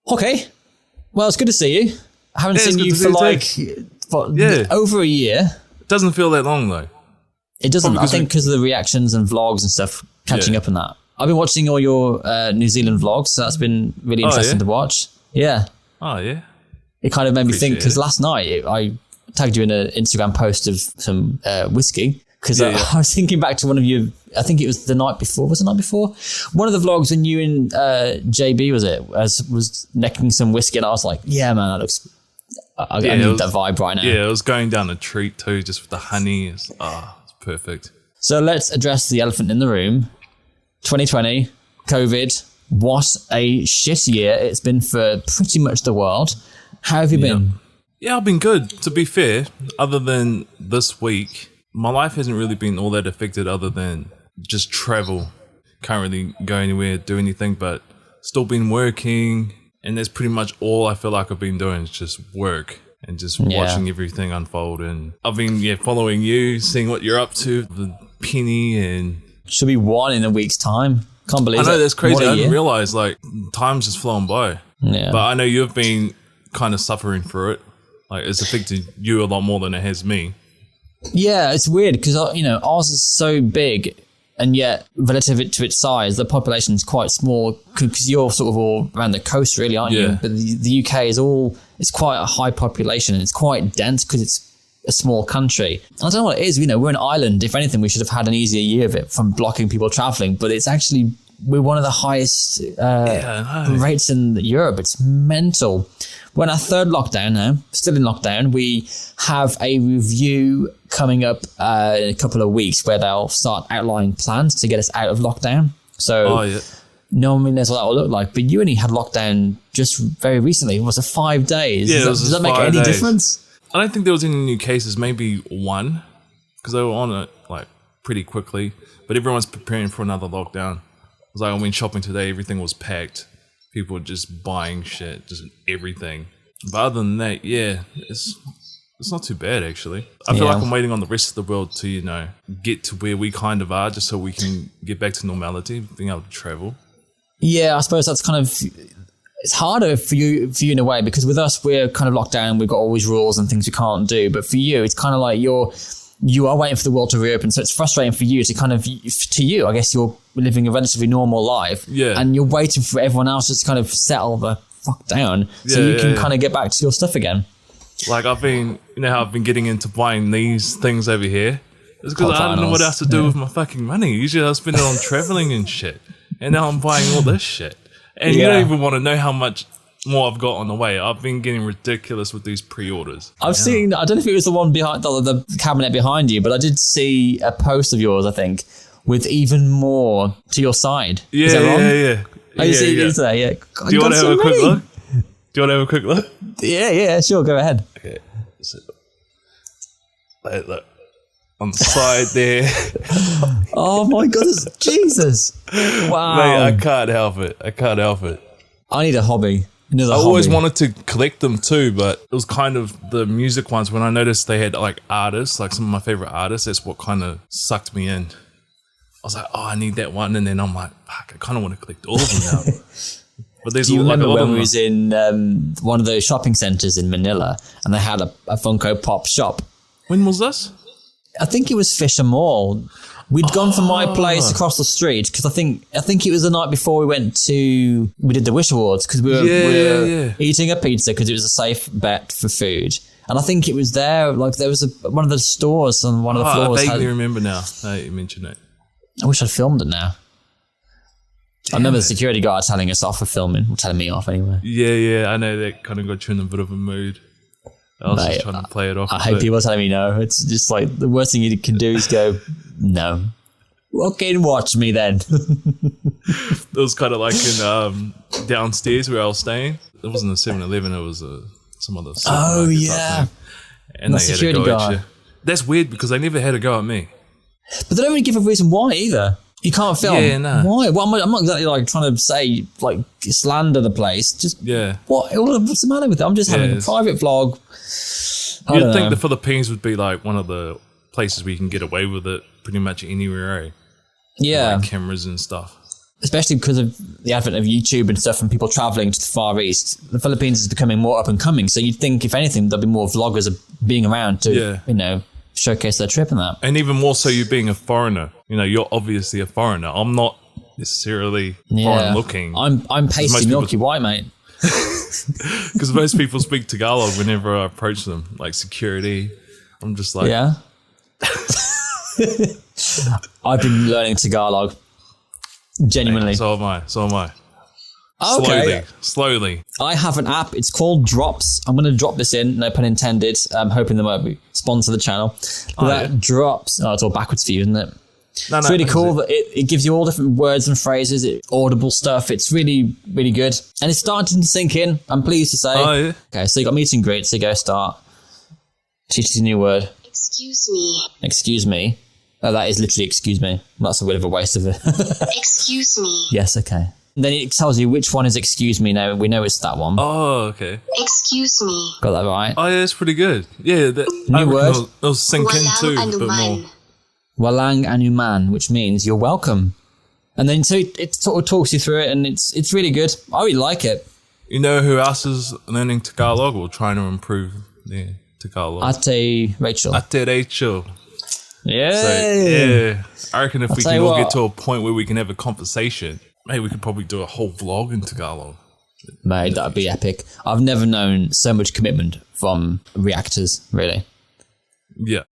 Okay. Well, it's good to see you. I haven't seen you for over a year. It doesn't feel that long though. It doesn't. I think because of the reactions and vlogs and stuff, catching up on that. I've been watching all your New Zealand vlogs, so that's been really interesting to watch. Yeah. Oh, yeah? It kind of made me think, because last night I tagged you in an Instagram post of some whiskey, because I was thinking back to one of you, I think it was the night before. Was it the night before? One of the vlogs when you and JB, was necking some whiskey, and I was like, yeah, man, that looks... I need that vibe right now. Yeah, it was going down a treat too, just with the honey. It's perfect. So let's address the elephant in the room. 2020, COVID, what a shit year it's been for pretty much the world. How have you been? Yeah, I've been good. To be fair, other than this week, my life hasn't really been all that affected other than just travel. Can't really go anywhere, do anything, but still been working. And that's pretty much all I feel like I've been doing is just work and just watching everything unfold. And I've been following you, seeing what you're up to, the penny and... Should be one in a week's time. Can't believe it. I know, that's crazy. I didn't realize, time's just flown by. Yeah. But I know you've been kind of suffering through it. Like, it's affected you a lot more than it has me. Yeah, it's weird because, ours is so big, and yet, relative to its size, the population is quite small because you're sort of all around the coast, really, aren't you? But the UK it's quite a high population, and it's quite dense because it's a small country. I don't know what it is. We're an island. If anything, we should have had an easier year of it from blocking people traveling. But it's actually, we're one of the highest rates in Europe. It's mental. We're in our third lockdown now, still in lockdown. We have a review coming up in a couple of weeks where they'll start outlining plans to get us out of lockdown. So no one knows what that will look like. But you only had lockdown just very recently. Was it 5 days? Yeah, does that make any difference? I don't think there was any new cases, maybe one, because they were on it pretty quickly. But everyone's preparing for another lockdown. It was like I went shopping today, everything was packed. People were just buying shit, just everything. But other than that, it's not too bad actually. I feel like I'm waiting on the rest of the world to, get to where we kind of are, just so we can get back to normality, being able to travel. Yeah, I suppose that's kind of... It's harder for you in a way, because with us, we're kind of locked down. We've got all these rules and things we can't do. But for you, it's kind of like you are waiting for the world to reopen. So it's frustrating for you to I guess you're living a relatively normal life. Yeah. And you're waiting for everyone else to kind of settle the fuck down so you can kind of get back to your stuff again. Like I've been, how I've been getting into buying these things over here. It's because I don't know what else to do with my fucking money. Usually I spend it on traveling and shit. And now I'm buying all this shit. And you don't even want to know how much more I've got on the way. I've been getting ridiculous with these pre-orders. I've seen, I don't know if it was the one behind the cabinet behind you, but I did see a post of yours, I think, with even more to your side. Yeah, is that wrong? Yeah. Oh, you see it there, yeah. God, do you want to have a quick look? Do you want to have a quick look? Yeah, sure, go ahead. Okay. So, look. On the side there. Oh my goodness, Jesus. Wow. Mate, I can't help it. I need a hobby. I always wanted to collect them too, but it was kind of the music ones. When I noticed they had artists, some of my favorite artists, that's what kind of sucked me in. I was like, I need that one. And then I'm like, fuck, I kind of want to collect all of them now. But there's Do you remember when we was in one of those shopping centres in Manila and they had a Funko Pop shop? When was this? I think it was Fisher Mall. We'd gone from my place across the street because I think it was the night before we did the Wish Awards because we were eating a pizza because it was a safe bet for food. And I think it was there, there was one of the stores on one of the floors. I vaguely remember now that you mentioned it. I wish I'd filmed it now. I remember the security guard telling us off for filming, or telling me off anyway. Yeah, I know that kind of got you in a bit of a mood. I was just trying to play it off. I hate people telling me no. It's just the worst thing you can do is go, no. Okay, watch me then. It was kind of in downstairs where I was staying. It wasn't a 7-Eleven, it was some other supermarket. Oh, yeah. And they had a go at you. That's weird because they never had a go at me. But they don't really give a reason why either. You can't film. Yeah, no. Why? Well, I'm not exactly trying to say slander the place. Just what's the matter with it? I'm just having a private vlog. You'd think the Philippines would be one of the places where you can get away with it pretty much anywhere, eh? Yeah. Cameras and stuff. especially because of the advent of YouTube and stuff and people traveling to the Far East, the Philippines is becoming more up and coming. So you'd think, if anything, there'll be more vloggers being around to, showcase their trip and that. And even more so, you being a foreigner. You're obviously a foreigner. I'm not necessarily foreign looking. I'm pasty milky white, mate. Because most people speak Tagalog whenever I approach them, like security. I'm just like... Yeah. I've been learning Tagalog. Genuinely. Hey, so am I. Okay. Slowly. I have an app. It's called Drops. I'm going to drop this in, no pun intended. I'm hoping they might sponsor the channel. Drops. Oh, it's all backwards for you, isn't it? No, it's really cool that it gives you all different words and phrases, audible stuff. It's really, really good. And it's starting to sink in, I'm pleased to say. Oh, yeah. Okay, so you got meet and greet, so you go start. Teach you a new word. Excuse me. Excuse me. Oh, that is literally excuse me. That's a bit of a waste of it. Excuse me. Yes, okay. And then it tells you which one is excuse me now. We know it's that one. Oh, okay. Excuse me. Got that right? Oh, yeah, it's pretty good. Yeah, new word. It'll sink in too a bit more. Walang anuman, which means you're welcome. And then so it sort of talks you through it, and it's really good. I really like it. You know who else is learning Tagalog or trying to improve their Tagalog? Ate Rachel. Yeah. So, I reckon if we can all get to a point where we can have a conversation, maybe we could probably do a whole vlog in Tagalog. Mate, that'd be epic. I've never known so much commitment from reactors, really. Yeah.